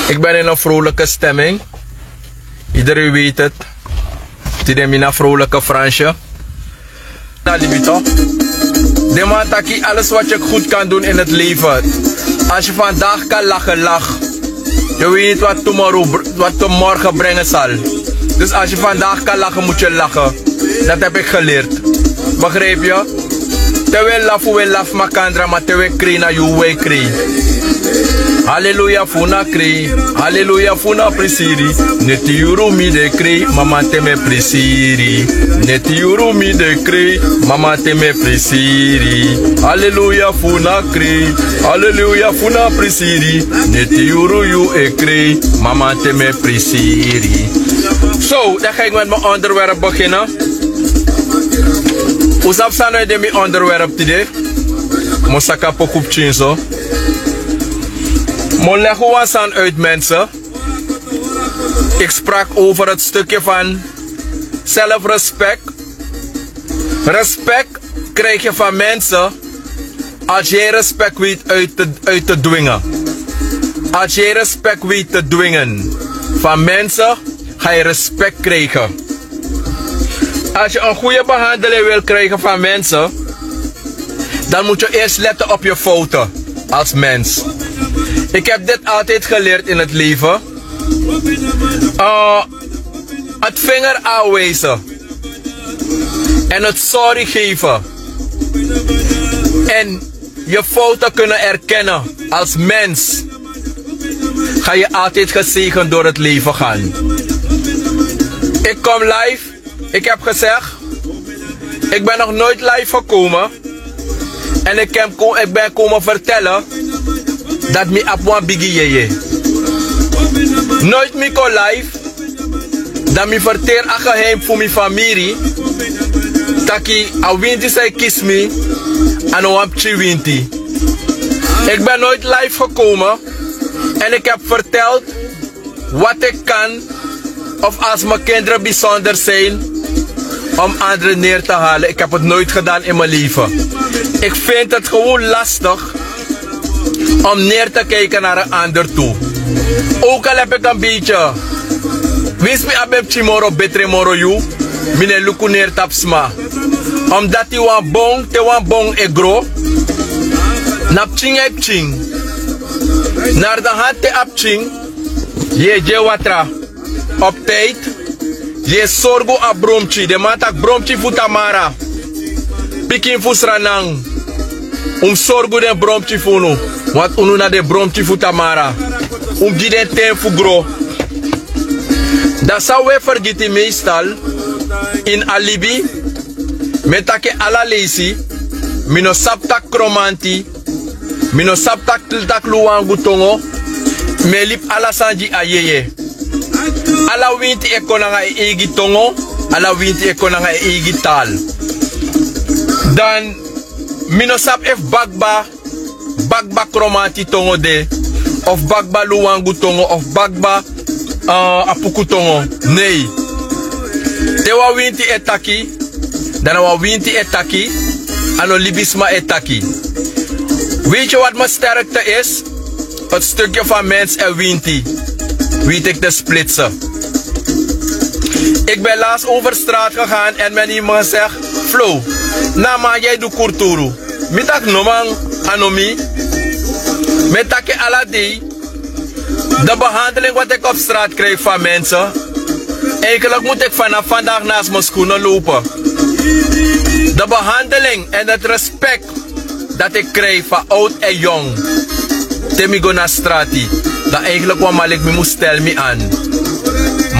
Ik ben in een vrolijke stemming. Iedereen weet het. Het is een vrolijke Fransje. Nalibito. De man taki alles wat je goed kan doen in het leven. Als je vandaag kan lachen, lach. Je weet niet wat morgen brengen zal. Dus als je vandaag kan lachen, moet je lachen. Dat heb ik geleerd. Begreep je? Terwijl laf we laf makandra, maar terwijl kri na you we kri. Halleluja funa kri. Halleluja funa prisiri. Neti yuru mi de kri, mama teme prisiri. Neti yuru mi de kri, mama teme prisiri. Halleluja funa kri. Halleluja funa prisiri. Neti yuru you e kri, mama teme prisiri. Zo, dan ga ik met mijn onderwerp beginnen. Hoe zijn we met mijn onderwerp today? Mosaka pokupchin zo. Mon leg was aan uit mensen. Ik sprak over het stukje van zelfrespect. Respect krijg je van mensen als jij respect weet uit te dwingen. Als jij respect weet te dwingen van mensen, ga je respect krijgen. Als je een goede behandeling wil krijgen van mensen, dan moet je eerst letten op je fouten als mens. Ik heb dit altijd geleerd in het leven. Het vinger aanwijzen. En het sorry geven. En je fouten kunnen erkennen als mens. Ga je altijd gezegend door het leven gaan. Ik kom live. Ik heb gezegd. Ik ben nog nooit live gekomen. En ik ben komen vertellen dat mi apwan bigi yeye. Nooit mi ko live. Dat mi verteer a geheim voor mijn familie. Taki a winti say kiss me. En o apchi winti. Ik ben nooit live gekomen. En ik heb verteld wat ik kan. Of als mijn kinderen bijzonder zijn. Om anderen neer te halen. Ik heb het nooit gedaan in mijn leven. Ik vind het gewoon lastig om neer te kijken naar een ander toe. Ook al heb ik een beetje. Wist me abem chimoro betre moro you. Mine luku neer tapsma. Omdat die wan bong, te wan bong egro. Nap ching ep ching. Naar de hand te ap ching. Je watra. Op tijd. Je sorgo a bromchi. De matak bromchi futamara. Pikin fusranang. Sorgo den bromchi funu. Want unu na de bromchi futamara. Die den ten fugro. Dat zou we vergeten meestal. In alibi. Metake ala lesi. Mino saptak kromanti. Mino saptak tiltak luwangu tongo. Melip ala sanji ayeye. Ala winti ekonanga egi tongo. Ala winti ekonanga egi tal. Dan mino sap ef bagba kromati tongo de. Of bagba luwangu tongo. Of bagba apuku tongo. Nee. Te wa winti etaki. Dan wa winti etaki. Ano libisma etaki. Weet je wat mijn sterkte is? Het stukje van mens en winti. Weet ik te splitsen. Ik ben laatst over straat gegaan en men iemand zegt: Flo, nou maar jij doet kurturu. Mitak nomang anomi. Metake aladi. De behandeling wat ik op straat krijg van mensen. Eigenlijk moet ik vanaf vandaag naast mijn schoenen lopen. De behandeling en het respect dat ik krijg van oud en jong. Temigo na strati. Dat eigenlijk wat malik me moest stellen me aan.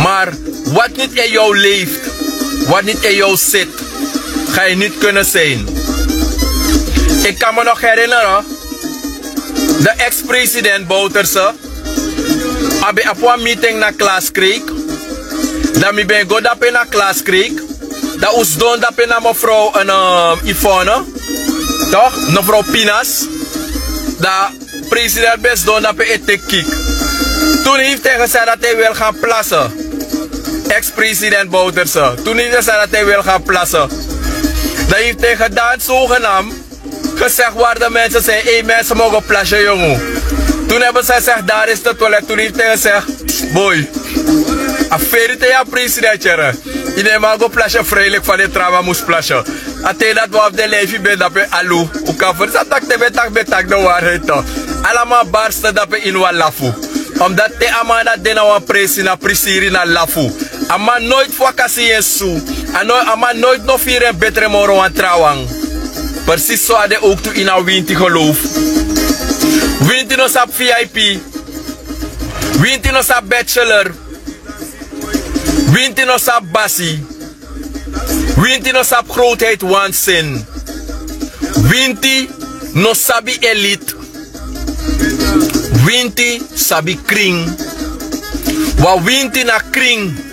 Maar wat niet in jou leeft, wat niet in jou zit, ga je niet kunnen zijn. Ik kan me nog herinneren, de ex-president Bouterse, heb op een meeting naar Klaas Creek. Dat ik ben goed op naar Klaas Creek. Dat is doen dat naar mevrouw Yvonne, toch? Mevrouw Pinas. Dat president best doen dat ik het kijk. Toen heeft hij gezegd dat hij wil gaan plassen. Ex-president Bouterse. Toen heeft hij gezegd dat hij wil gaan plassen. Dat heeft hij gedaan zogenaamd. Gezegd waar de mensen zijn, hey, mensen mogen plassen jongen. Toen hebben zij gezegd, daar is de toilet. Toen heeft hij gezegd, boy, afferite ja president, in een mago plasje vrijelijk van de trauma moest plasje. Aten dat we op de leven ben, dat we alu. Hoe kan verzatak te betak de waarheid toch. Allemaal barsten dat we in wat lafu. Omdat de amana de na wan presi na prisiri na lafu. Ama nooit voor kasi en su. Ama nooit nog vier en betere moro wan trouwang. Precies zo hadden ook toe in een winti geloof. Winti no sap VIP. Winti no sap bachelor. Winti no sap basi. Winti no sap grootheid waanzin. Winti no sabi elite. Winti sabi kring. Wa winti na kring.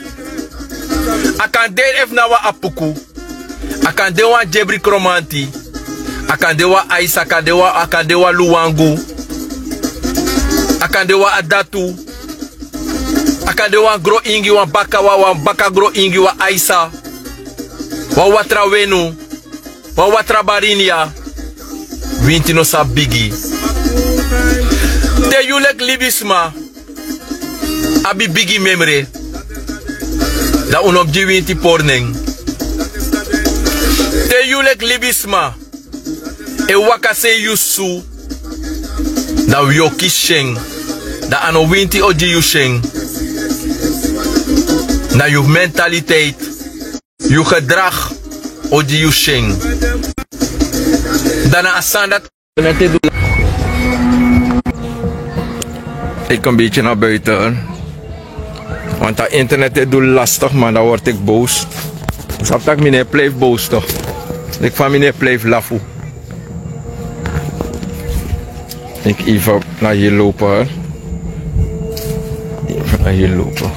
Akan de ef na wa apuku. Akan de wa jebri kromanti. Akan de wa aisa, akan de wa luwangu. Akan de wa adatu. Akan de wa gro ingi wa baka gro ingi wa aisa. Wa watra wenu. Wa watra barinia. Winti no sa bigi. Te yulek libisma. Abi bigi memre. Da unom di winti porning. Te yulek libisma. E wakase yusu. Da wioki sheng. Da ano winti oji yusheng. Na je mentaliteit. Je gedrag oji yusheng. Daarna asandat. Ik een beetje naar buiten. Want dat internet is lastig, man. Dan word ik boos. Snap dat meneer blijft boos toch? Ik van meneer blijft lafu. Ik even naar hier lopen. Even naar hier lopen.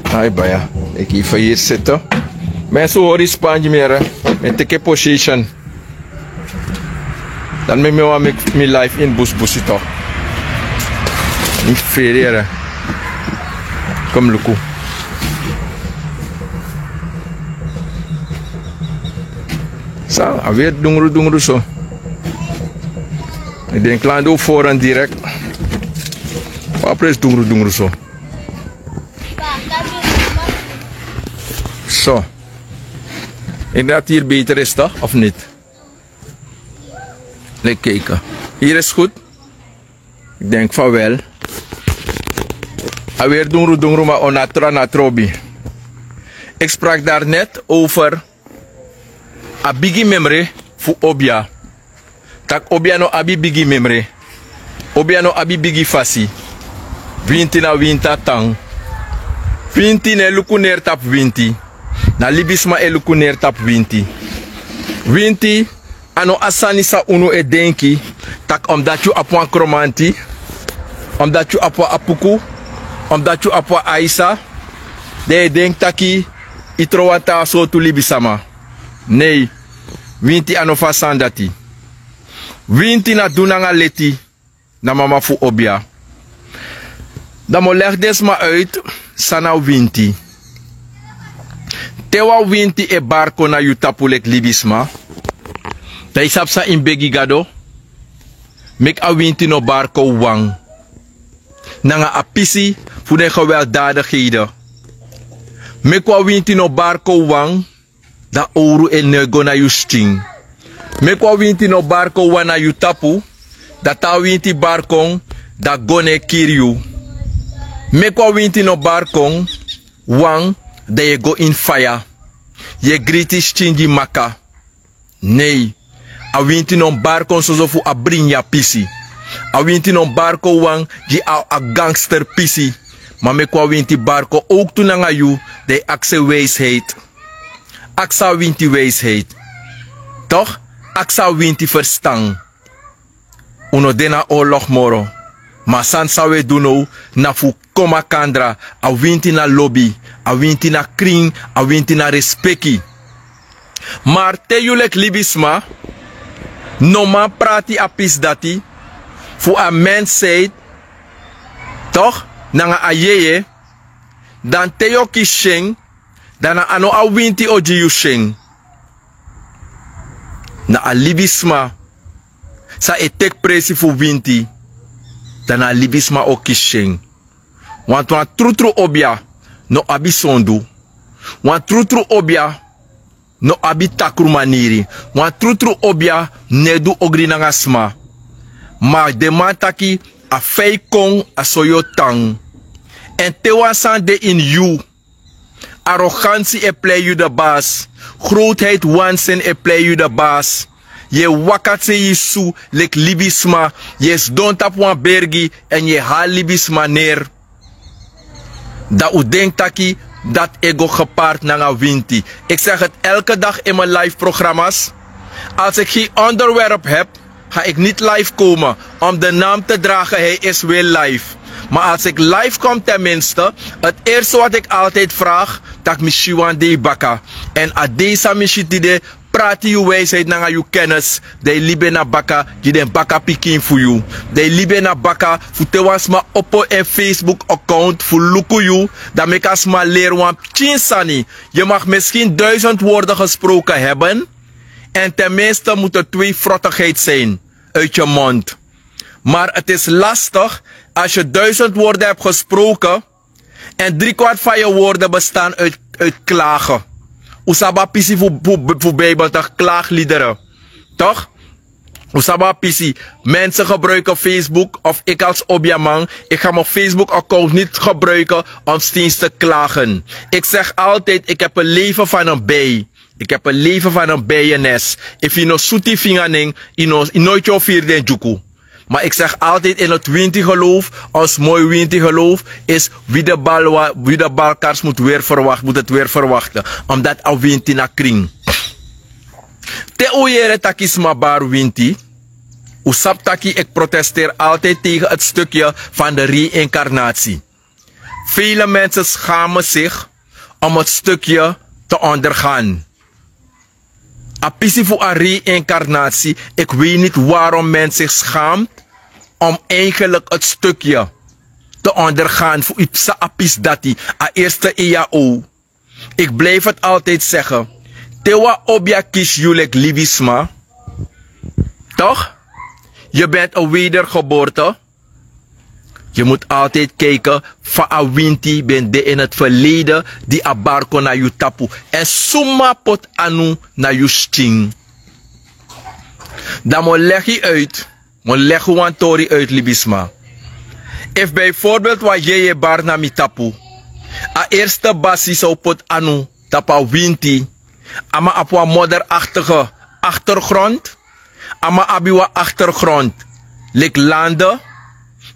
Hai baya. Ik even hier zitten. Mensen horen Spanje meer. Met take position. Dan met me mijn life in bus toch. Niet vereren. Kom luku. Zo, alweer dungru zo. Ik denk klaar door voor en direct. Papa is dungru zo. Zo. Ik denk dat hier beter is toch, of niet? Lekker kijken. Hier is goed. Ik denk van wel. Alweer dungru maar onatra natrobi. Ik sprak daar net over a bigi memre fu obia. Tak obia no abi bigi memre. Obia no abi bigi fasi. Winti na winta tang. Winti ne lukuner tap winti. Na libisma e lukuner tap winti. Winti ano asanisa uno e denki. Tak omdat je apwa kromanti. Omdat je apwa apuku. Omdat je apwa aisa. De denk taki itrowata so tu libisama. Nee, winti anofa sandati. Winti na dunanga leti na mama fu obia. Dan mo leg des ma uit sana winti. Tewa winti e barko na yutapulek libisma. Da isapsa in begigado. Mek a winti no barko wang. Nanga apisi fu de gewelddadigheden. Mek wa winti no barko wang. Da ouro e nego na yu sting. Mekwa winti no barko wana yu tapu. Da ta winti barkong da gone kiryu. Mekwa winti no barkong wang da ye go in fire. Ye griti stingi maka. Nee. A winti no barkong sozo fu a brinya pisi. A winti no barko wang di a gangster pisi. Ma mekwa winti barko ook tunanga yu de akse weesheid. Aksa winti wijsheid. Toch? Aksa winti verstand. Uno dena oorlog moro. Maar san sawe duno na fu koma kandra. A winti na lobby. A winti na kring. A winti na respecti. Maar te julek libisma. No man prati apis dati. Fu a mensheid. Toch? Nanga ayeye. Dan te yo kisheng. Dana ano a winti oji yusheng. Na alibisma. Sa etek presi fu winti. Dan alibisma o kishing. Want wan trutru obia. No abi sondu. Wan trutru obia. No abi takru maniri. Wan trutru obia. Nedu ogri nangasma. Maar de mataki. A fei kong a soyo tang. En te wasan de in you. Arrogantie e play you de baas. Grootheid wansen e play you de baas. Je wakatse yisu lek libisma. Je don't tap wan bergi en je haal libisma neer. Dat u denkt taki dat ego gepaard naar winti. Ik zeg het elke dag in mijn live programma's. Als ik geen onderwerp heb, ga ik niet live komen om de naam te dragen, hij is weer live. Maar als ik live kom tenminste, het eerste wat ik altijd vraag, dat misschien de baka. En a deze misschien praat je wijsheid naar je kennis. De libe na baka, je den baka pikin voor you. De libe na baka, voor te was ma oppo en Facebook account voor luku you. Dat me kan ma leren want chinsani. Je mag misschien 1000 woorden gesproken hebben. En tenminste moet er 2 frottigheid zijn uit je mond. Maar het is lastig als je 1000 woorden hebt gesproken en 3/4 van je woorden bestaan uit klagen. Usaba pisi voor Bijbel toch klaagliederen. Toch? Usaba pisi. Mensen gebruiken Facebook of ik als Obiaman. Ik ga mijn Facebook account niet gebruiken om steeds te klagen. Ik zeg altijd, ik heb een leven van een bij. Ik heb een leven van een bijenes. If je no soeti vingerning, je nooit je vierde juku. Maar ik zeg altijd in het winti geloof, als mooi winti geloof, is wie de balkars moet het weer verwachten. Omdat al winti na kring. Te oeiere takis ma bar winti. Usap taki, ik protesteer altijd tegen het stukje van de reïncarnatie. Vele mensen schamen zich om het stukje te ondergaan. Apisi voor een reïncarnatie. Ik weet niet waarom men zich schaamt om eigenlijk het stukje te ondergaan. Voor ipsa apis dati. A eerste EAO. Ik blijf het altijd zeggen. Tewa obja kies julek libisma. Toch? Je bent een wedergeboorte. Je moet altijd kijken, van a winti ben de in het verleden die abarko na you tapu. En summa pot anu na you sting. Dan moet leg je uit, moet leg je een tori uit libisma. If bijvoorbeeld wat je bar na mi tapu, a eerste basis zou pot anu tapa winti, ama apwa modderachtige achtergrond, ama abiwa achtergrond, lik landen.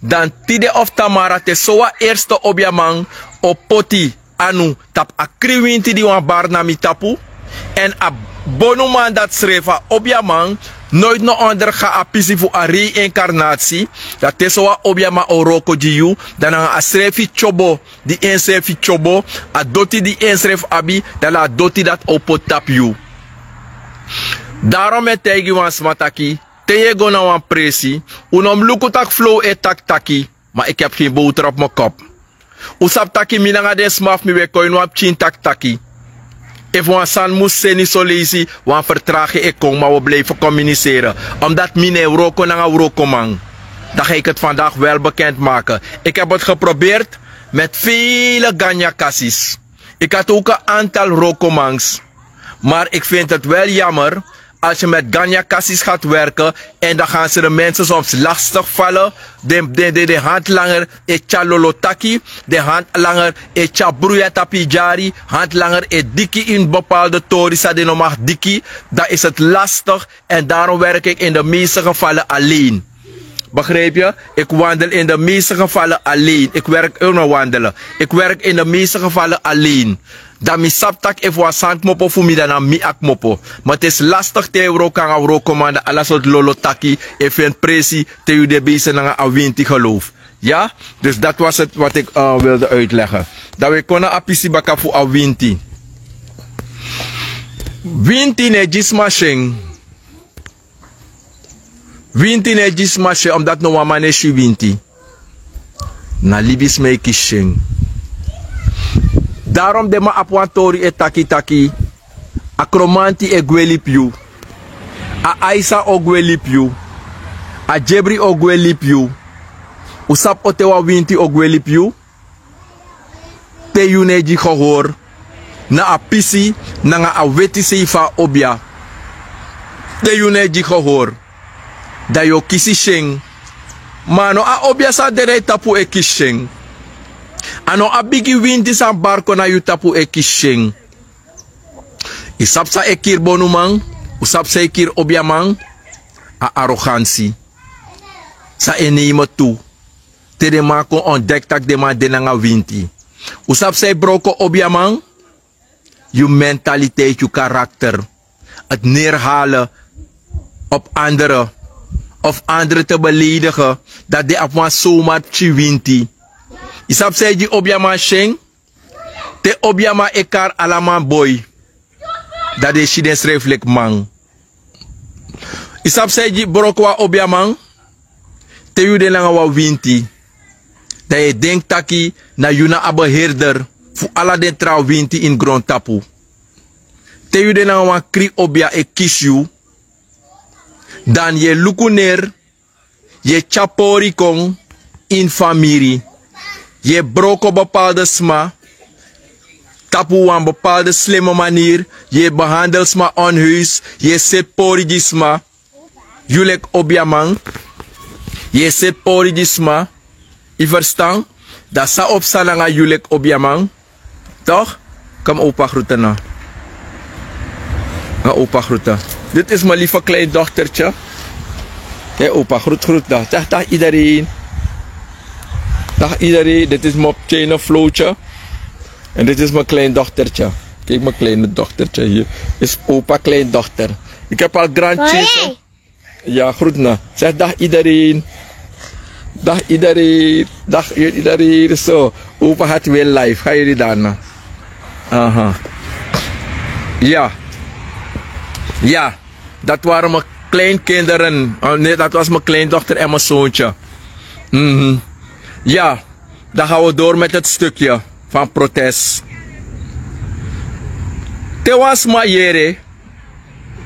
Dan tide of tamara te soa eerste obiamang o poti anu tap akriwinti di wan bar na mi tapu. En a bonuman dat schreef obiamang nooit no onderga a pisi voor a reïncarnatie. Dat te soa obiama o roko jiu. Dan a schrefi chobo di inschrefi chobo. A doti di inschref abi. Dan a doti dat o pot tap you. Daarom met tegi wan smataki. Teye go na wan presi. Unom luku tak flow e tak taki. Maar ik heb geen boter op mijn kop. Usap taki minanga de smaf mi we koin wap chin tak taki. If wan san moest seni so lazy, wan vertragen ik kom, maar we blijven communiceren. Omdat mine roko na roko man. Dan ga ik het vandaag wel bekend maken. Ik heb het geprobeerd met vele ganyakassis. Ik had ook een aantal rokomangs. Maar ik vind het wel jammer als je met ganyakassis gaat werken en dan gaan ze de mensen soms lastig vallen. De handlanger is chalolotaki, de handlanger is chabruyatapijari, handlanger is dikkie in bepaalde torisa die nog mag dikkie. Dan is het lastig en daarom werk ik in de meeste gevallen alleen. Begrijp je? Ik wandel in de meeste gevallen alleen. Ik werk ook nog wandelen. Ik werk in de meeste gevallen alleen. Dan mi saptak if wa sant mopo fu mi dan mi ak mopo. Maar het is lastig te euro kan euro commanden alles wat lolo taki if een presi te u de bese na awinti geloof. Ja? Dus dat was het wat ik wilde uitleggen. Dat we konden apisi baka fu awinti. Winti ne jismashing. Winti ne jismashing omdat no wamane shi winti. Na libis me kishing. Daarom de ma apwantori e taki taki. Akromanti e gwelipiu. A Aisa ogwe lip you. A Jebri ogwe lip you. Usap otewa winti ogwe lip you. Te yu neji gehoor. Na a pisi, na nga a weti seifa obia. Te yu neji gehoor. Da yo kisi sheng. Mano a obia sa dere tapu e kisheng. Ano a bigi winti sa barko na yu tapu e kisheng. Isap sa ekir bonumang. Usap sa ekir obia mang. A arrogantie. Sa enema tu. Te de ma kon ontdek tak de ma denanga winti. Usap sa broko obia mang. Je mentaliteit, je karakter. Het neerhalen op anderen. Of anderen te beledigen. Dat de afwan zomaar chiwinti. Isap say di obiama sheng. Te obiama ekar alaman boy. Dat de shidens reflect man. Isap say di brokwa obiamang. Te yu de langa wa winti. Dat je denkt taki na yuna abeheerder. Fu ala den trouw winti in grond tapu. Te yu de langa wa kri obia e kiss you. Dan je lukuner, je chapori kong in familie. Je brok op bepaalde sma. Tapu op bepaalde slimme manier. Je behandelt sma onhuis. Je zet pori die sma. Julek obiamang. Je zet pori die sma. Je verstaan? Dat sa opstaan aan julek obiamang. Toch? Kom opa groeten na. Ga opa groeten. Dit is mijn lieve kleindochtertje. Hé opa, groet dag. Dag iedereen. Dag iedereen, dit is mijn kleine Flootje. En dit is mijn kleindochtertje. Kijk mijn kleine dochtertje hier. Is opa kleindochter. Ik heb al grandchildren. Ja, groet nou. Zeg dag iedereen. Dag iedereen. Dag iedereen. Zo, opa gaat weer live. Ga jullie daarna. Aha. Ja. Ja, dat waren mijn kleinkinderen. Oh, nee, dat was mijn kleindochter en mijn zoontje. Ja, dan gaan we door met het stukje van protest. Te was ma yere.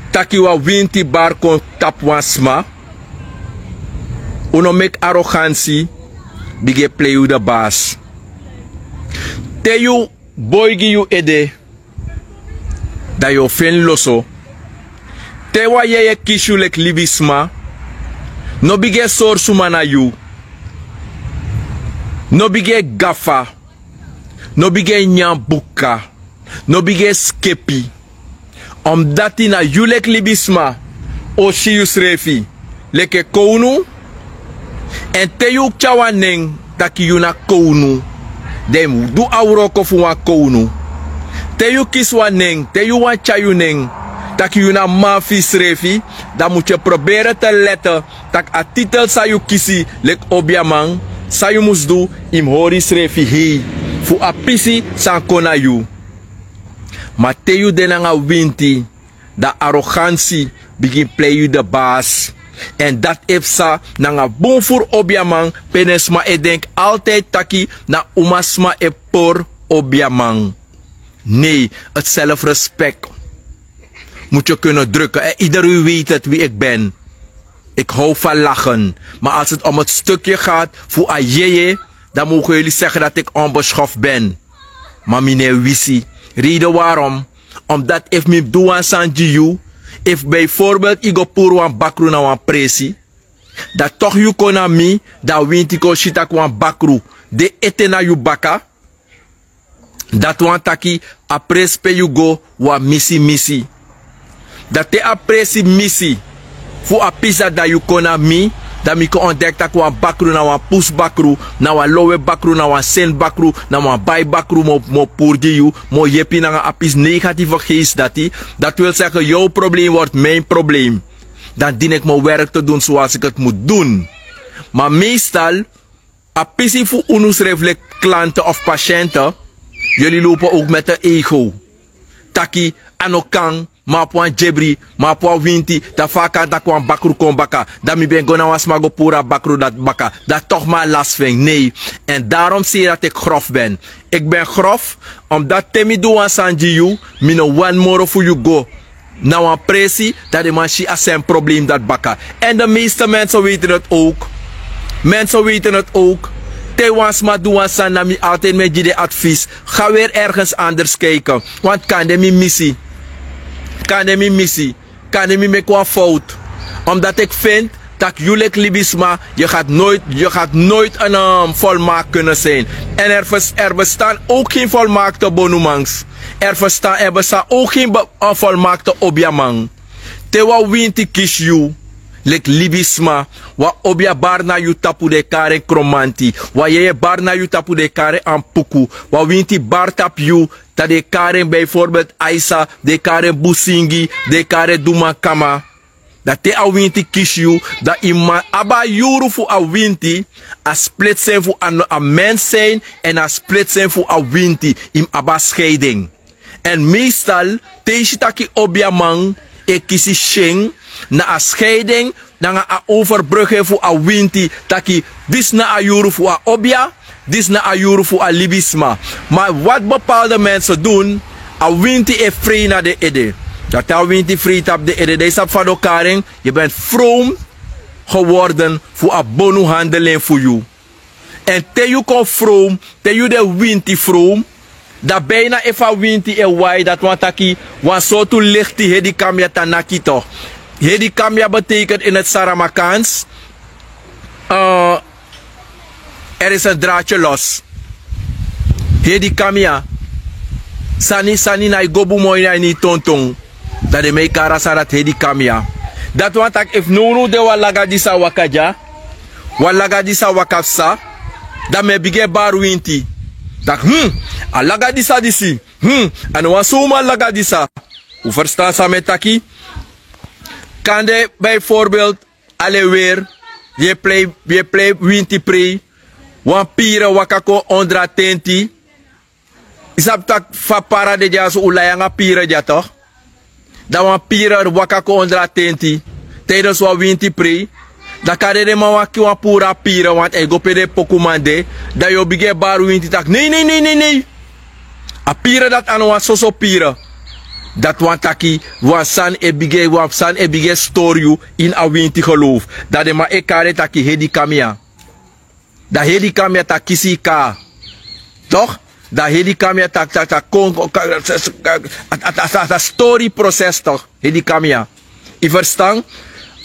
Takiwa winti bar kon tap wasma. Uno mek arrogantie. Bige play u de baas. Te yu boygi yu ede. Da yo fen loso. Te wa ye kishu lek libisma. No bige sor sumana yu. No bige gafa. No bige nyambuka. No bige skepi. Omdat na yulek libisma. O shius refi. Leke kounu. En te yu chawaneng. Taki yuna kounu. Dem du auroko fuwa kounu. Te yu kiswaneng. Te yu wan chayuneng. Dat je na mafis refi, dan moet je proberen te letten dat a titel sa you kisi lek obiamang, sa you mus do im horis refi hei, fu a pisi san kona you. Maar te you denanga winti, da arrogantie begin play you de baas. En dat efsa nanga bon voor obiamang, penesma e denk altijd taki na umasma e por obiamang. Nee, het zelfrespect moet je kunnen drukken. En iedereen weet het wie ik ben. Ik hou van lachen. Maar als het om het stukje gaat voor ajeye, dan mogen jullie zeggen dat ik onbeschoft ben. Maar meneer Wissi, reden waarom? Omdat if me doe aan Sanjiyu, if bijvoorbeeld ik op een bakru na een presi, dat toch je kon aan mij, dat wint ik ook shit aan bakru, de eten na je baka, dat want taki a prespe you go wa misi. Dat te apresi missie voor a pizza dat je kon aan mij, dat ik ontdekt dat ik bakru na een pus bakru, na een lowe bakru, na een sen bakru, na een bij bakru, mo purgi you, mo jepi na een apis negatieve geest dat wil zeggen, jouw probleem wordt mijn probleem. Dan dien ik mijn werk te doen zoals ik het moet doen. Maar meestal, a pisi voor unus reflect klanten of patiënten, jullie lopen ook met de ego. Taki, anokang, ma po jebri, ma po winti, da faka da kwam bakru kon baka, da mi ben gona was mago pura bakru dat baka, dat toch maar last ving, nee. En daarom zie je dat ik grof ben. Ik ben grof, omdat temi do an sanjiyu, mi no one more for you go. Nou een pressie dat de machine als zijn probleem dat bakken. En de meeste mensen weten het ook. Mensen weten het ook. Tewans maar doen san nami altijd met je advies. Ga weer ergens anders kijken. Want kan de mi missie. Kan de mi missie. Kan de mi make een fout. Omdat ik vind dat jullie libisma, je gaat nooit een volmaakt kunnen zijn. En er bestaan ook geen volmaakte bonumangs. Er bestaan ook geen volmaakte objamang. Tewa winti kies you. Lek libisma, wa obia barna yu tapu de kare kromanti, wa ye barna yu tapu de kare ampuku, wa winti bar tap yu, ta de kare bijvoorbeeld Aisa, de kare Busingi, de kare Dumakama. Dat te a winti kies yu, dat ima aba yuru fu a winti, a split zijn fu a mens zijn, en a split zijn fu a winti, im aba scheiding. En meestal, teesi taki obia man, e kisi sheng, na a scheiding, na a overbruggen voor a winti, taki dis na a juru voor a obia, dis na a juru voor a libisma. Maar wat bepaalde mensen doen, a winti e vrij naar de ede. Dat a winti vrij op de ede, deze van elkaar, je bent vroom geworden voor a bonu handeling voor jou. En te you kon vroom, te you de winti vroom, dat bijna even winti e wai, dat want taki, want zo toe ligt die hedi kamya tanaki toch. Hedi kamya betekent in het Saramakaans, er is een draadje los. Hedi kamya, sani na gobu mooi na ni tontong. Dat de mei kara sarat hedi kamya. Dat want ik if nunu de walaga disa wakaja, walaga disa wakafsa, dat me bige bar winti. Dat alaga disa disi, en wasuma alaga disa. U verstaan sa metaki? Kan de bijvoorbeeld alle weer je play winti pre wan pire wakako ondra tenti isap tak fa para de jaso ulayanga pire ja toch da wan pire wakako ondra tenti tijdens wa winti pre da kade de ma waki wan pura pire want ego pede pokumande da yo bige bar winti tak nee a pire dat anu wan soso pire. Dat want taki san e bige story in a winti geloof. Dat de ma e kare taki hedi kamia. Da hedi kamia takisi ka. Toch? Da hedi kamia tak story proces toch? Hedi kamia. I verstaan?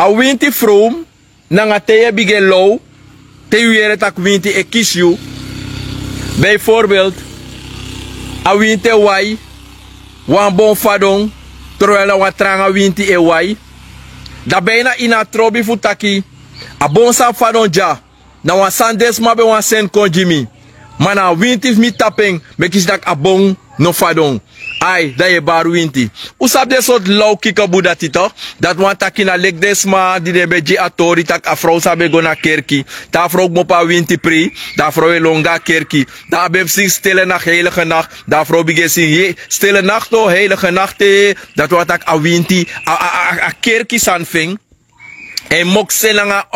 A winti from nanga te bige low. Te uere tak winti e kies you. Bijvoorbeeld a winti wai. Wan bon fadong, terwijl we tranga winti e wai. Da bijna ina trobi futaki. A bon sa fadong ja. Na wan sandes ma be wan sen konjimi. Mana winti mi tapeng, me kis dak a bon no fadong. Ai, da je bar winti. Usap de soort low kikabu dat toch? Dat wan taki na lek desma, di de beji atori tak a vrouw sabe go na kerki. Ta vrouw mo pa winti pri, da vrouw e longa kerki. Da beb sing stille nacht, heilige nacht. Da vrouw bige sing stille nacht o, heilige nacht. Dat wan tak a winti, a kerki sanfing. En mokse langa,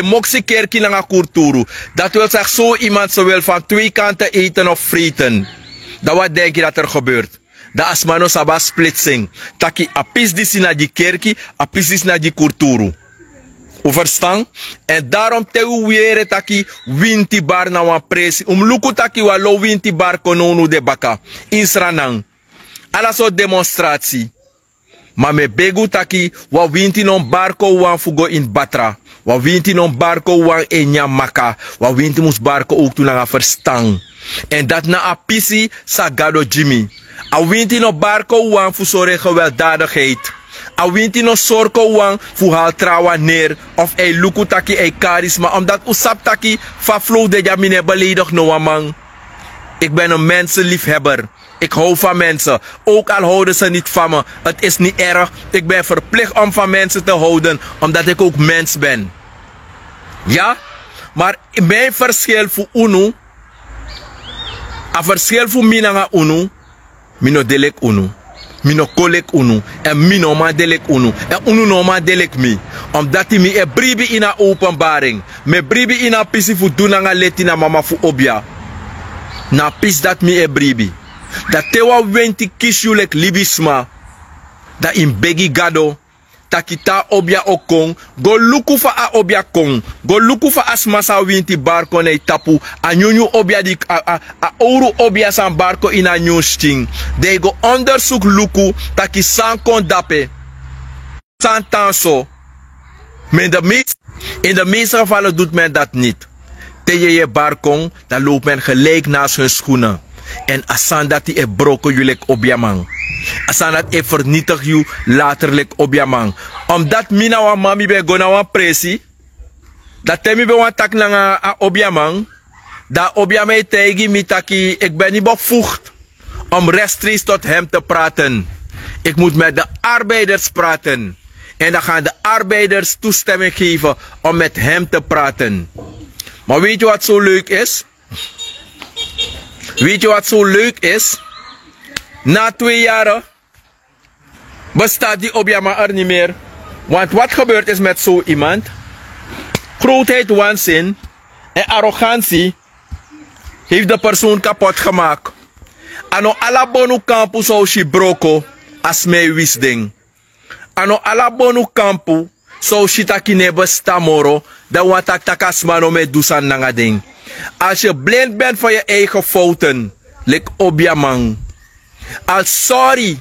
mokse kerki langa kulturu. Dat wil zeggen, zo iemand zo wil van twee kanten eten of frieten. Dat wat denk je dat er gebeurt? Dat is mano saba splitsing. Taki apis disi na die kerki, apis disi na die kulturu. U verstaan? En daarom te uwere taki winti bar na wan presi. Luku taki wa lo winti bar kononu de baka. Insranang. Ala so demonstratie. Maar me begu taki wa winti non barko wan fugo in Batra. Wa winti non barko wan enya maka. Wa winti mus barko ook toen nga verstaan. En dat na apisi sagado Jimmy. A winti no barko wan fu sore gewelddadigheid. A winti no sorko wan fu haal trawa neer. Of luku taki charisma. Omdat usap taki fa flow de jamine beledig no man. Ik ben een mensenliefhebber. Ik hou van mensen. Ook al houden ze niet van me. Het is niet erg. Ik ben verplicht om van mensen te houden. Omdat ik ook mens ben. Ja? Maar mijn verschil voor UNO. A verschil voor mina UNO. Mino delek UNO. Mino kolek UNO. En mino ma delek UNO. En UNO no ma delek mi. Omdat hij me bribi in een openbaring. Me bribi in een pisi voor doen aan letina mama voor obia. Na pis dat mi bribi. Dat tewa wenti kies jullie libisma. Da in begi gado. Takita obia okong. Go luku fa a obia kong. Go luku fa asmasa winti barko ne tapu. A nyunyu obia di a ouro obia san barko in a new sting. De go onderzoek luku. Taki san kon dape. San tanso. In de meeste gevallen doet men dat niet. Tegen je barkong, dan loopt men gelijk naast hun schoenen. En asan dat die broko jullie objamang. Asan dat vernietig je laterlijk objamang. Omdat mina wa mami be gona wa presi. Dat temi be wa tak na objamang. Dat objamang tegen mi taki, ik ben niet bevoegd om rechtstreeks tot hem te praten. Ik moet met de arbeiders praten. En dan gaan de arbeiders toestemming geven om met hem te praten. Maar weet je wat zo leuk is? Weet je wat zo leuk is? Na 2 jaar bestaat die objama er niet meer. Want wat gebeurt is met zo iemand? Grootheid, waanzin en arrogantie heeft de persoon kapot gemaakt. Ano alla bonu kampu zo si broko as me wisding. Ano alla bonu kampu so shita kinebe stamoro, dan wat tak takasmano met dusan nangading. Als je blind bent voor je eigen fouten, lik objamang. Als sorry,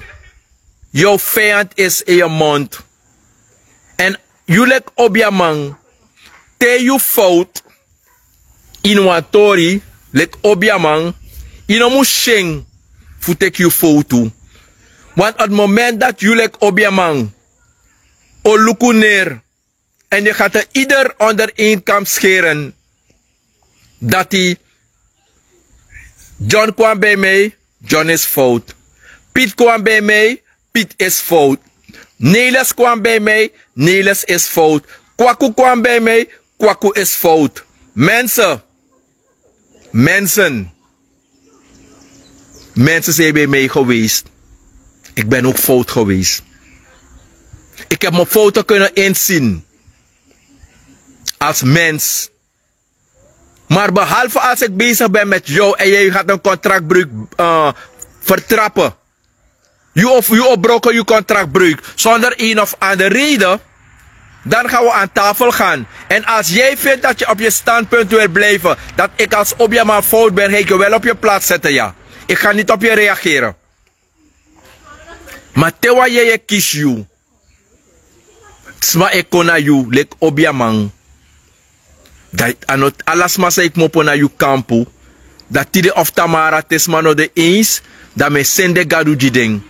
jouw vijand is in je mond. En je lik objamang, te je fout, in watori, lik objamang, in een moeshing, voetek je foto. Want op het moment dat je lik objamang, o luku neer. En je gaat er ieder onder één kam scheren. Dat hij John kwam bij mij, John is fout. Piet kwam bij mij, Piet is fout. Nelis kwam bij mij, Nelis is fout. Kwaku kwam bij mij, Kwaku is fout. Mensen zijn bij mij geweest. Ik ben ook fout geweest. Ik heb mijn fouten kunnen inzien. Als mens. Maar behalve als ik bezig ben met jou en jij gaat een contractbreuk vertrappen. Je opbroken je contractbreuk zonder een of andere reden. Dan gaan we aan tafel gaan. En als jij vindt dat je op je standpunt wil blijven. Dat ik als objama fout ben. Ga ik je wel op je plaats zetten, ja. Ik ga niet op je reageren. Maar terwijl jij kiest je. Sma ik kon naar jou, lek objamang. Dat anot alas masa ik mopo na you kampu. Dat tide of tamara tesmano de eens. Dat me sende gadu jideng.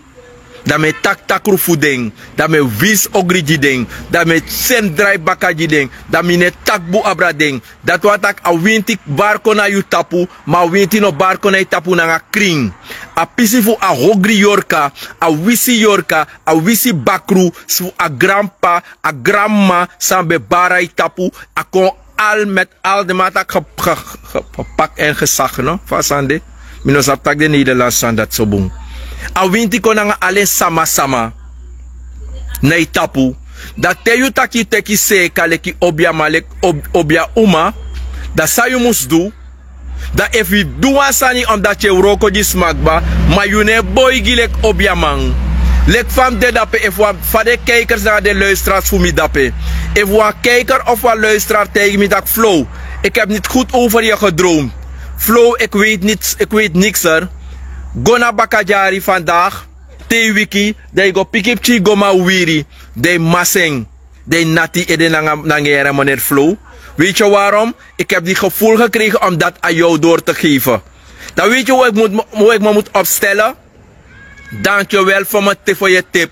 Dat me tak takru fudeng. Dat me wis ogri jideng. Dat me sen dry baka jideng. Dat me ne takbu abra deng. Dat wat ak a winti barko na you tapu. Ma winti no barko na tapu na nga kring. A pisifu a hogri yorka. A wisi yorka. A wisi bakru. Su a grandpa. A grandma. Sambe barai tapu. A kon al met al de matak gepakt en gezag, no? Vasande. Minos aptak de Nederlands aan dat zo boem. A winti konanga ale sama. Nee tapu. Dat te yu taki teki se kaleki obia malek obia uma. Dat sa yu mus do. Dat if you do asani omdat je roko di smakba. Maar you ne boy gilek obia mang. Lek fam de dape if wa fade kijkers naar de luisteraars voor me dape. If wa kijker of wa luisteraar tegen me dat Flow. Ik heb niet goed over je gedroomd. Flow, ik weet niks er. Gona bakajari vandaag. Te wiki. De go pikipchi goma wiri. De maseng. De nati ede nangere meneer Flow. Weet je waarom? Ik heb die gevoel gekregen om dat aan jou door te geven. Dan weet je hoe ik me moet opstellen? Dankjewel voor je tip.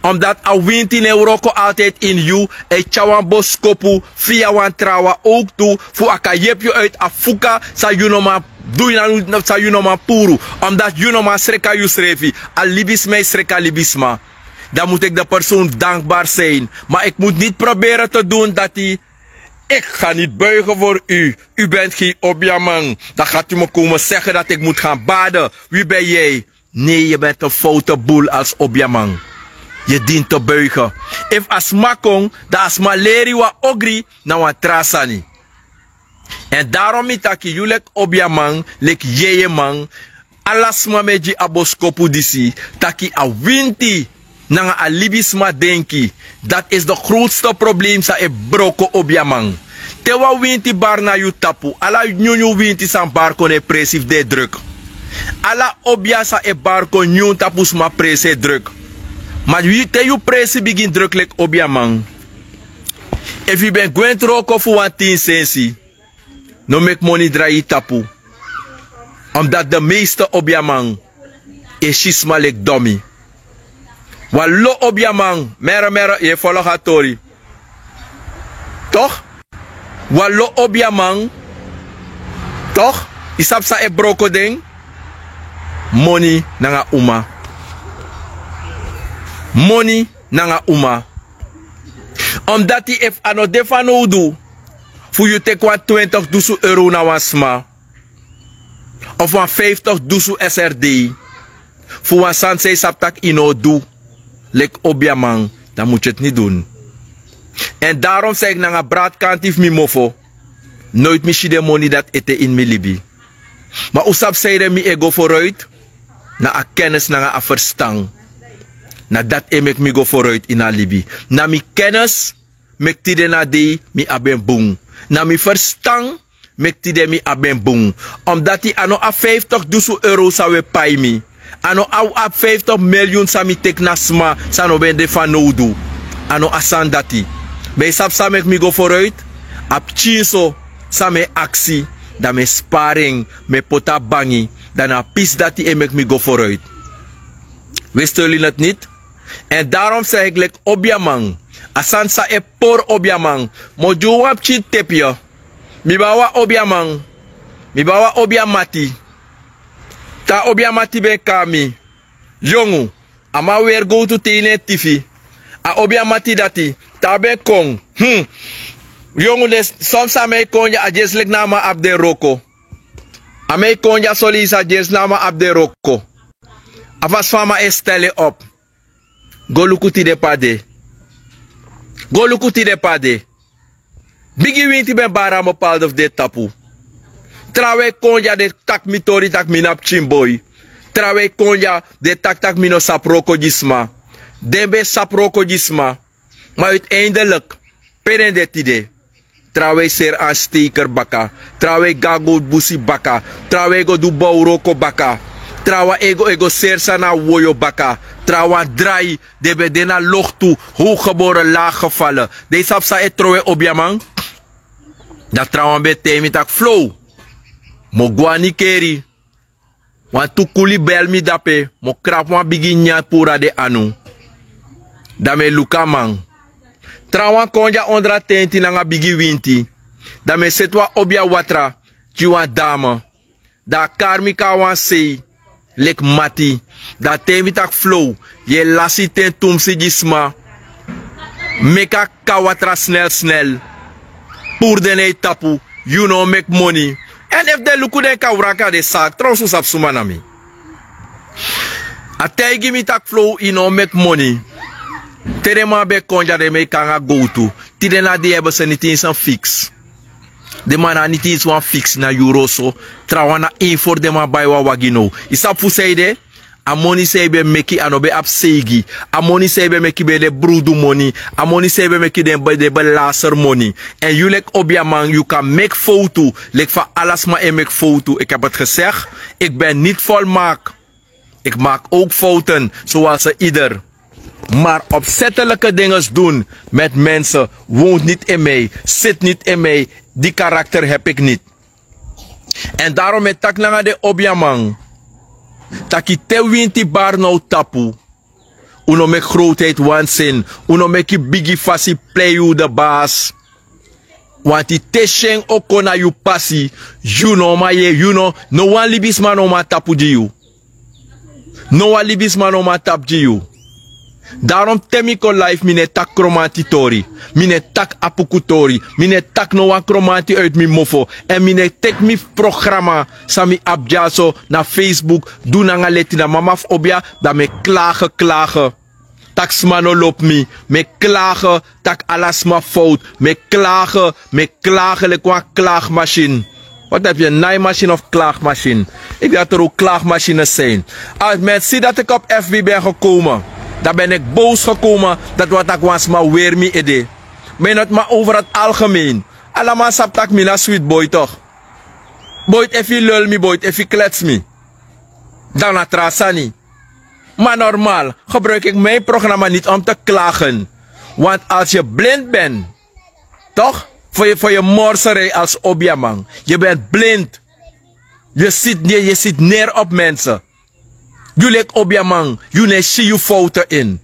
Omdat a winti euro altijd in you. E chawan boskopu. Via wan trawa ook toe. Voor aka jep je uit afuka. Sa you no ma. Doe je nou sa you no ma puru. Omdat you no ma sreka you srevi. A libisme sreka libisma. Dan moet ik de persoon dankbaar zijn. Maar ik moet niet proberen te doen dat hij. Ik ga niet buigen voor u. U bent geen objamang. Dan gaat u me komen zeggen dat ik moet gaan baden. Wie ben jij? Nee, je bent een foute boel als objamang. Je dient te buigen. If asmakong, da asmaleri wa ogri, na wa trasani. En daarom itaki julek objamang, lek yeyemang, alasma meji aboskopu disi, taki a winti, Nanga alibisma denki. Dat is de grootste probleem sa e broko obiamang. Tewa winti bar na yu tapu. Ala nyonyo winti san barko ne presif de druk. Ala obia sa e barko nyon tapus ma prese druk. Maar te yu prese begin druk lek obiamang. If you ben gwent roko fu wan 10 sensi. No make money draai tapu. Omdat de meeste obiamang is shisma lek domi. Wallo obiamang, mera, je volgt het tori. Toch? Wallo obiamang, toch? Isap sa e broko ding. Money nanga uma. Money nanga uma. Omdat die if ano defano do, voor je tek wat 20.000 euro na wasma. Of wat 50.000 SRD. Voor wat sansei saptak ino do. Lek obiamang, dan moet je het niet doen. En daarom zeg ik naar een braadkantief mi mofo. Nooit missie de money dat ete in mi libi. Maar usap zei mi ego vooruit. Na a kennis, na a verstand. Na dat emek mi go vooruit in a libi. Na mi kennis, mek tide na di mi aben boom. Na mi verstand, mek tide mi aben boom. Omdat die ano a 50.000 euro zou pay mi. Ano au ap 50 miljoen sami tek nasma sano ben de fanodu. Ano asan dati. Bij sap samek mi go vooruit. Ap chinso same actie. Dan me sparing. Me pota bangi. Dan a pis dati emek mi go vooruit. Wisten jullie het niet? En daarom zeg ik lek obiamang. Asan sa e por obiamang. Mojo wap chin tepje. Mi bawa obiamang. Mi bawa obiamati. Ta obiamati ben kami. Jongu. Ama weer go to tene TV. A obiamati dati. Ta ben kong. Jongu des. Soms a me konja a jeslik nama abde roko. A me konja solisa jes nama abde roko. Avas fama estelle op. Go lukuti de pade. Go lukuti de pade. Bigi winti ben bara mo pald of de tapu. Trawe konja de tak mitori tak minap chimboy. Trawe konja de tak mino saproko gisma. Dembe saproko gisma. Maar uiteindelijk, peren de tide. Trawe ser aansteker baka. Trawe gago busi baka. Trawe go du bauroko baka. Trawa ego ser sana woyo baka. Trawa drai debe dena lochtu. Hooggeboren laag gevallen. Deze sapsa e trowe obiamang. Dat trawa be temi tak flow. Mo guani keri. Wan tukuli bel mi dape. Mo krap wan biginya pura de anu. Dame lukamang. Trawan konja ondra tenti nanga bigi winti. Dame setwa obia watra. Chiwa dama. Da karmika wan sei. Lek mati. Da temi tak flow. Ye lasi ten tumsi gisma. Meka kawatra snel. Pour dene tapu. You know make money. En if de luku den kawraka de sak. Trouwens sap sumanami. A tegi mi tak flow ino make money. Terema be konja de me kanga go to. Tide na de hebben ze niet eens een fix. De man na niet eens een fix na euro so. Trawana in voor de man bij wa wagino. Isap fu seide. A money sebe meki anobe ap segi. A money sebe meki be de brudu money. A money sebe meki de belaser money. En you like obiamang, you can make foto. Like van alles maar en make foto. Ik heb het gezegd. Ik ben niet volmaakt. Ik maak ook fouten. Zoals ieder. Maar opzettelijke dingen doen met mensen woont niet in mij. Zit niet in mij. Die karakter heb ik niet. En daarom met tak langa de obiamang. Taki te winti bar nou tapu. Uno mek grootheid waanzin. Uno mek bigi fasi play you de baas. Want die teshen oko na you passi. You know ma ye, you know. No one libisman no ma tapu di you. No one libisman no ma tap di you. Daarom temiko life mine tak kromantitori. Mine tak apukutori. Mine tak no wan kromanti uit mi mofo. En mine tek mi programma sami abjaso na Facebook. Doe na nga leti na mamaf obia. Da me klagen. Tak smano lop mi. Me klagen. Tak alasma fout. Me klagen. Lek wan klaagmachine. Wat heb je? Een naaimachine of klaagmachine? Ik denk dat er ook klaagmachines zijn. Als mensen zien dat ik op FB ben gekomen. Daar ben ik boos gekomen dat wat ik was maar weer me idee. Maar het maar over het algemeen. Allemaal saptak me na sweet boy toch. Boy even lul me, boy even klets me. Dan na trasani. Maar normaal gebruik ik mijn programma niet om te klagen. Want als je blind bent, toch? Voor je morserij als Obiamang. Je bent blind. Je zit neer op mensen. Je lijkt Obiamang. Je ne zie je fouten in.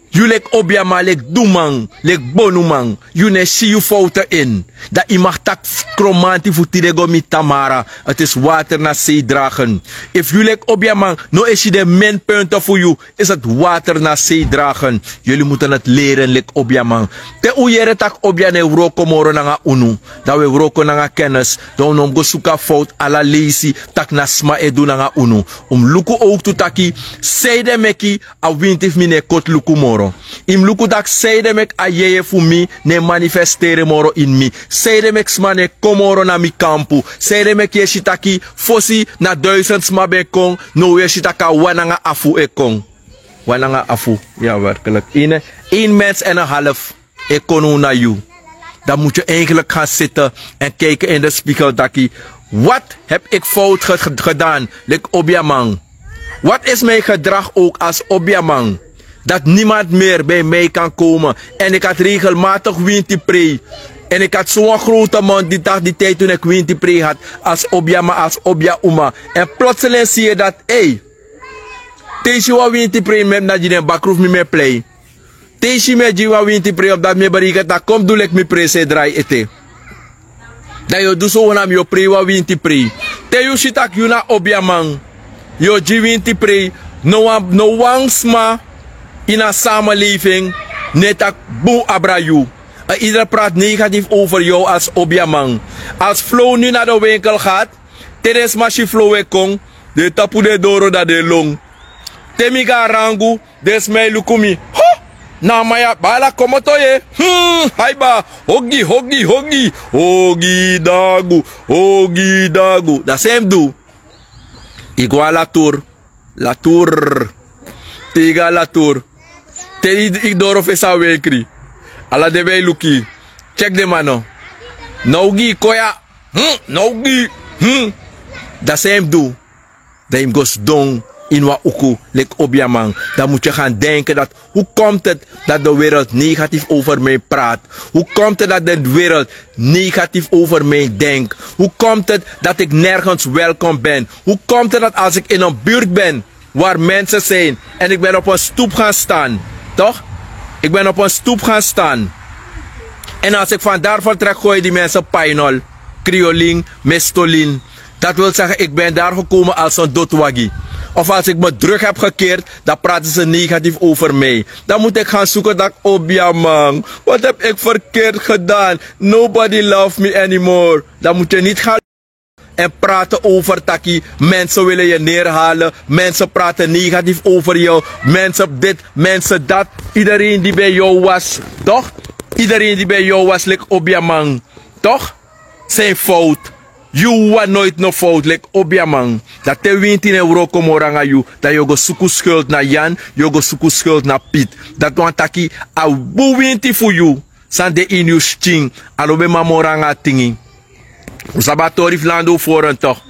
Je lijkt Obiamang, lijkt Doemang, lijkt Bonumang. Je ne zie je fouten in. Dat je mag tak kromanti voor Tiregomi Tamara. Het is water naar zee dragen. If je lijkt Obiamang, no is je de minpunten voor je. Is het water naar zee dragen. Jullie moeten het leren, lijkt Obiamang. Te uyere tak Obiane wroko moro nanga unu. Dat we wroko nanga kennis. Dan om go suka fout ala lazy. Tak na sma edu nanga unu. Luku ook to taki. Seide meki a wintif mine kot luku moro. Im luku dak seide mek a yeye fu mi ne manifestere moro in mi. Seide mek smane komoro na mi kampu. Seide mek ye shitaki fosi na 1000 sma be kong. No ye shitaka wananga afu e kong. Wananga afu. Ja, werkelijk. 1 mens en een half. Ik kon naar you. Dan moet je eigenlijk gaan zitten en kijken in de spiegel. Daki. Wat heb ik fout gedaan? Like Obiamang. Wat is mijn gedrag ook als Obiamang? Dat niemand meer bij mij kan komen. En ik had regelmatig winterpree. En ik had zo'n grote mond die dag die tijd toen ik winterpree had. Als Obiama, als Obia Uma. En plotseling zie je dat, hey. Tegen je winterpree met dat je een bakroef niet meer play. Tegen je jiwa winterpree op dat me bericht dat kom doe ik me prese draai ete. Dat je doet zo nam je pre wa winterpree. Tegen je ziet dat je na Obiamang. Je ji winterpree. No wangsma. In een samenleving, net als boe abrayu. Iedereen praat negatief over jou als Obiamang. Als Flow nu naar de winkel gaat, teres machi Flow wekong, de tapu de doro da de long. Temiga rangu, des mij lukumi. Ho! Na maya, bala komotoye. Haiba, hogi, hogi, hogi. Hogi dagu, hogi dagu. Dat same do. Igual la tour. La tour. Tiga la tour. Ik door of is aan wekri. Alla de bij luki. Check de mano. Naugi koya. Naugi. Dat ze hem doen. Dat hem goes dong in wa uku. Lek Obiamang. Dan moet je gaan denken dat. Hoe komt het dat de wereld negatief over mij praat? Hoe komt het dat de wereld negatief over mij denkt? Hoe komt het dat ik nergens welkom ben? Hoe komt het dat als ik in een buurt ben waar mensen zijn en ik ben op een stoep gaan staan? Toch? Ik ben op een stoep gaan staan. En als ik van daar vertrek, gooi die mensen painol, krioling, mestolin. Dat wil zeggen, ik ben daar gekomen als een dotwagi. Of als ik me terug heb gekeerd, dan praten ze negatief over mij. Dan moet ik gaan zoeken dat Obiamang. Wat heb ik verkeerd gedaan? Nobody loves me anymore. Dan moet je niet gaan en praten over taki. Mensen willen je neerhalen. Mensen praten negatief over jou. Mensen dit, mensen dat. Iedereen die bij jou was, toch? Iedereen die bij jou was, like Obiamang. Toch? Zijn fout. You was nooit no fout, like Obiamang. Dat te wint in euro komoranga you. Dat je go suku schuld naar Jan, je go suku schuld naar Piet. Dat want taki, a bu winti voor you. San de in you sting. Alobe mamoranga tingi. Usabatori flando foren toch.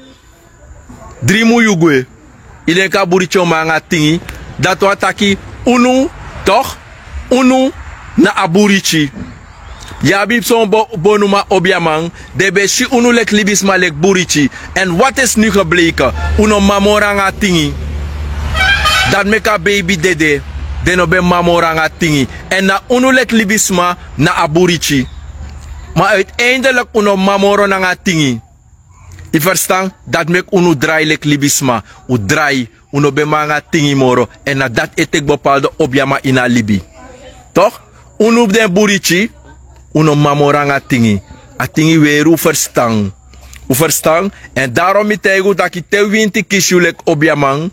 3 muyugwe. Ilen ka buricho manga tingi. Dat wat taki unu toch? Unu na aburichi. Ja bib son bonuma Obiamang. De beshi unu lek libisma lek burichi. En wat is nu gebleken? Uno mamoranga tingi. Dat meka baby dede. Den be mamoranga tingi. En na unu lek libisma na aburichi. Maar uiteindelijk uno mamoro nanga tingi. Je verstaan? Dat mek uno draai lek libisma. U draai. Uno be manga tingi moro. En na dat etek bepaalde Obiama in a libi. Toch? Uno den burichi. Uno mamoranga tingi. A tingi weeru verstaan. U verstaan? En daarom mitego dat ik te winti kishu lek Obiamang.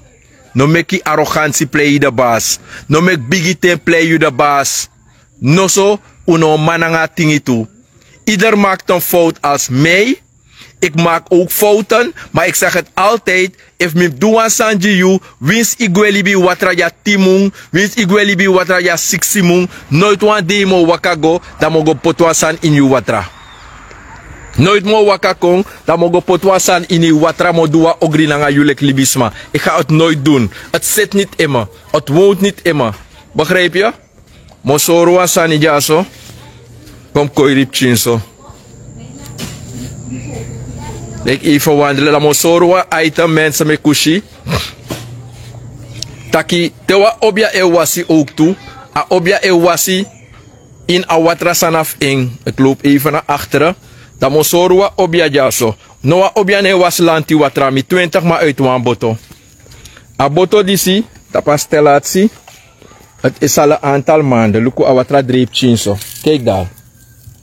No meki arrogantie play de baas. No mek bigite play you de baas. No so uno mananga tingi tu. Ieder maakt een fout als mij. Ik maak ook fouten, maar ik zeg het altijd. If me doan sanjiu, wins igwelibi watraja timung, wins igwelibi watraja siximung, nooit wan demo wakago, dan mogo potwasan in you watra. Nooit mo wakakong, dan mogo potwasan in you watra mo dua ogri nanga julek libisma. Ik ga het nooit doen. Het zit niet in me. Het woont niet in me. Begrijp je? Mo sorwa sanija so. Kom koirip chinso. Ik even wandelen. La mo sorwa item mensen me kushi. Taki tewa obia ewasi ook toe. A obia ewasi in a watra sanaf ing. Ik loop even naar achteren. Dan mo sorwa obia jaso. Noa obia ne was lanti watra mi 20 ma uit wan boto. A boto disi, tapastelatie. Het is al een aantal maanden. Luku a watra dreep chinso. Kijk daar.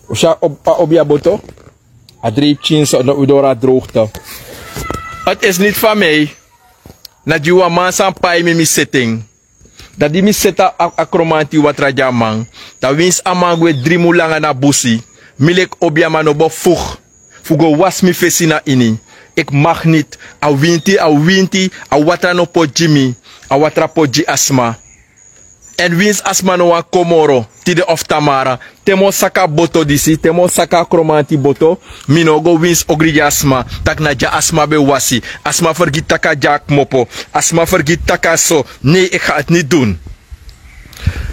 Osha obia boto. A dreep chinso no udora droogte. Het is niet van mij. Na jiwa man san pai mi setting. Dat die mi seta akromanti watra jamang. Dat wins amangwe drimulanga na busi. Milek obia manobo fug. Fugo was mi fesina ini. Ik mag niet. A winti. A watra no po Jimmy. A watra po G asma. En wins asma no wan komoro. Tide of Tamara. Temo saka boto disi. Temo saka kromanti boto. Minogo wins ogri asma. Tak na ja asma be wasi. Asma vergiet taka jak mopo. Asma vergiet taka so. Nee, ik ga het niet doen.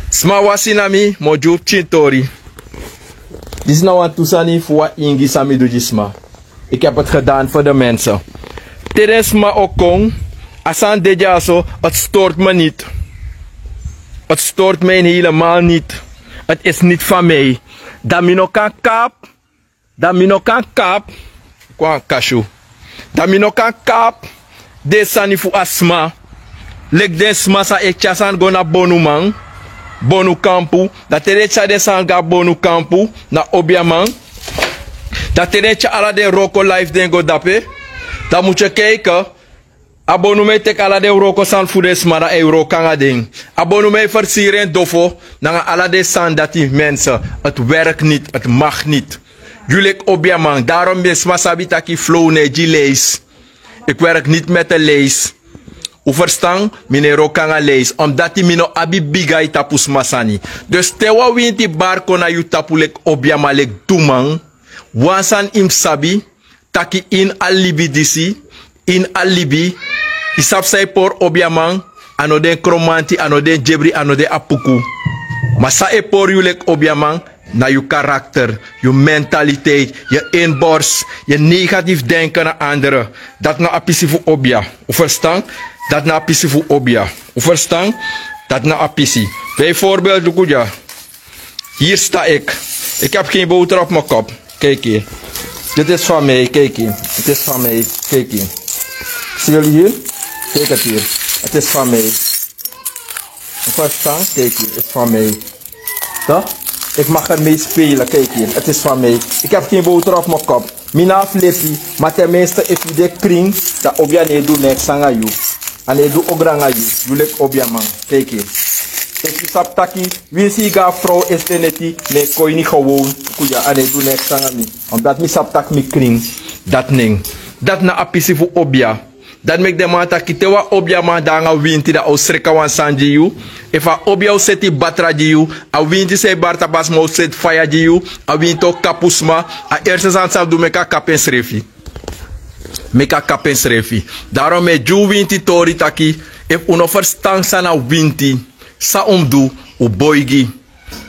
Sma wasi nami. Mojo chintori. Dit is nou een toesani voor ingi sami dujisma. Ik heb het gedaan voor de mensen. Tijdens ma okong, asan deja zo, het stoort me niet. Het stoort mij helemaal niet. Het is niet van mij. Dat mino kan kap, kwa kashu. Dat mino kan kap, de sani fu asma. Lek den sma sa ekchasan go na bonumang. Bonu kampu, dat terecha de sanga bonu kampu, na obiaman. Dat terecha ala de roko life dengo dape. Dan moet je kijken. Abonumei tek ala de roko san fudes mara euro kanga ding. Abonumei versieren dofo, nanga ala de san dati mensen. Het werkt niet, het mag niet. Jullie obiaman, daarom is masabitaki flow neji lees. Ik werk niet met de lees. U verstaan? Minero kanga lees. Omdat die mino abi bigay tapus masani. Dus tewa winti barko na yu tapulek obiama lek dumang. Wansan im sabi. Taki in alibi disi. In alibi. Isap say por obiamang. Ano den kromanti, ano den jebri, ano den apuku. Masa e por yu lek obiamang. Na je karakter, je mentaliteit, je inborst, je negatief denken naar anderen. Dat na apisi voor obia. U verstaan? Dat na apisi voor obia. U verstaan? Dat na apisi. Bijvoorbeeld, Lukuja. Hier sta ik. Ik heb geen boter op mijn kop. Kijk hier. Dit is van mij. Kijk hier. Het is van mij. Kijk hier. Zie jullie hier? Kijk het hier. Het is van mij. U verstaan? Kijk hier. Het is van mij. Toch? Ik mag ermee spelen, kijk hier, het is van mij. Ik heb geen boter op mijn kop. Mina flippy, maar tenminste, if je de kring, dat obja ne doe nek sanga you. En ne doe ogranga you. Julek obja man, kijk hier. If je sap taki, wie zie ga vrouw is de neti, ne kooi niet gewoon, kuja, en ne doe nek sanga mi. Omdat mi sap tak mi kring, dat ning. Dat na apisi voor obja. Dat mek de man taki tewa obja man danga winti da ausreka wan sanji you. If a obja o seti batra di you, a winti se barta bas mo set fire di you, a winto kapusma, a eerste zandsaf do meka kapens refi. Meka kapens refi. Daarom me ju winti tori taki, if uno verstang sana winti, sa omdu u boygi.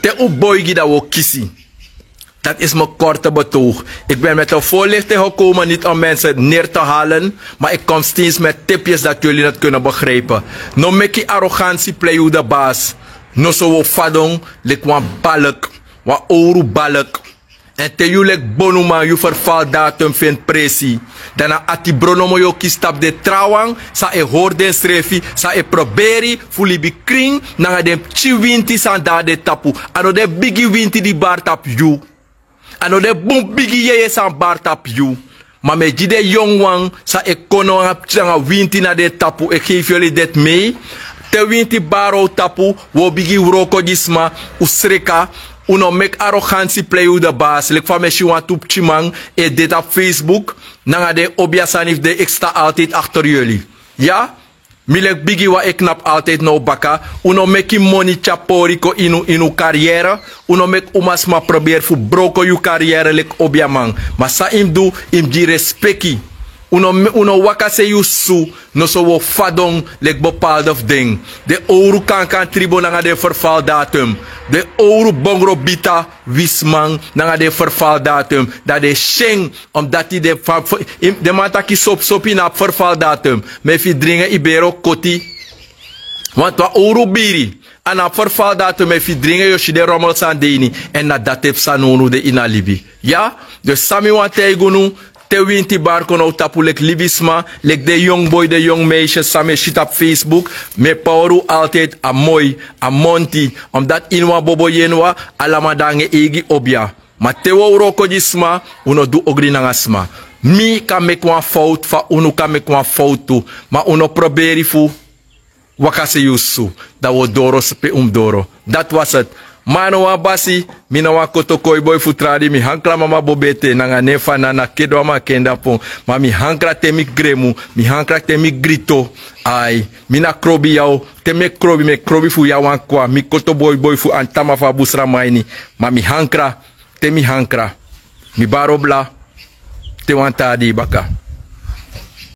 Te u boygi da wo kisi. Dat is mijn korte betoog. Ik ben met een voorlichting gekomen niet om mensen neer te halen, maar ik kom steeds met tipjes dat jullie het kunnen begrijpen. No meki arrogantie play u de baas. No so wo fadong, lik wan balk, wan oru balk. En te jullie bonuma je vervaldatum vindt pressie. Daarna ati bronomo yo kistap de trouwang, sa e hoorden srefi, sa e proberi, fuli bi kring, nanga de chi winti san da de tapu, ano de bigi winti di bar tap you. Ano de boom bigi yeye san bar tap you. Maar met jide jong wang, sa e kono nga winti na de tapu, ik geef jullie dit mee. Te winti baro tapu, wo bigi uroko disma, usreka, uno mek arrogantie play u de baas. Lek van me want op chimang, e dit op Facebook. Nanga de obiasanif de, ik sta altijd achter jullie. Ja? Milek bigi wa ik knap altijd no baka. Uno meki money chaporiko inu carrière. Uno mek umas ma probeer fu broko yu carrière lek obiamang. Maar sa im do, im di respecti. Uno wakase yu su, no so wo fadong lek bepaalde ding. De ouro kan tribo nanga de vervaldatum. De ouro bongro bita wismang nanga de vervaldatum. Dat de sheng, omdat die de mataki sopi na vervaldatum. Me fi dringen ibero koti. Want wa ouro biri. En op vervaldatum me fi dringen yoshi de rommel sandeni. En na dat heb sanonu de inalibi. Ja? Dus sami want tegunu. Te winti bar kono tapu lek libisma, lek de young boy, de young meisje, samen shit op Facebook. Me poweru altijd a mooi, a monti, omdat inwa bobo yenwa, alama dange egi obia. Ma te wo roko disma, uno du ogri nangasma. Mi kan mek wan fout, fa uno kan mek wan fout tu, ma uno proberi fu, wakase yusu, da wo doro spe doro. Dat was het. Mano wa basi, mina wa koto koi boy futradi, mi hankla mama bobete, nanga nefa nana kedo ma kenda pon, ma mi hankla te mi gremu, mi hankla te mi grito, ai, mina krobi yao, te me krobi fu yawan kwa, mi koto boy fu antama fa busra maini, ma mi hankla, te mi hankla, mi barobla, te wantadi baka.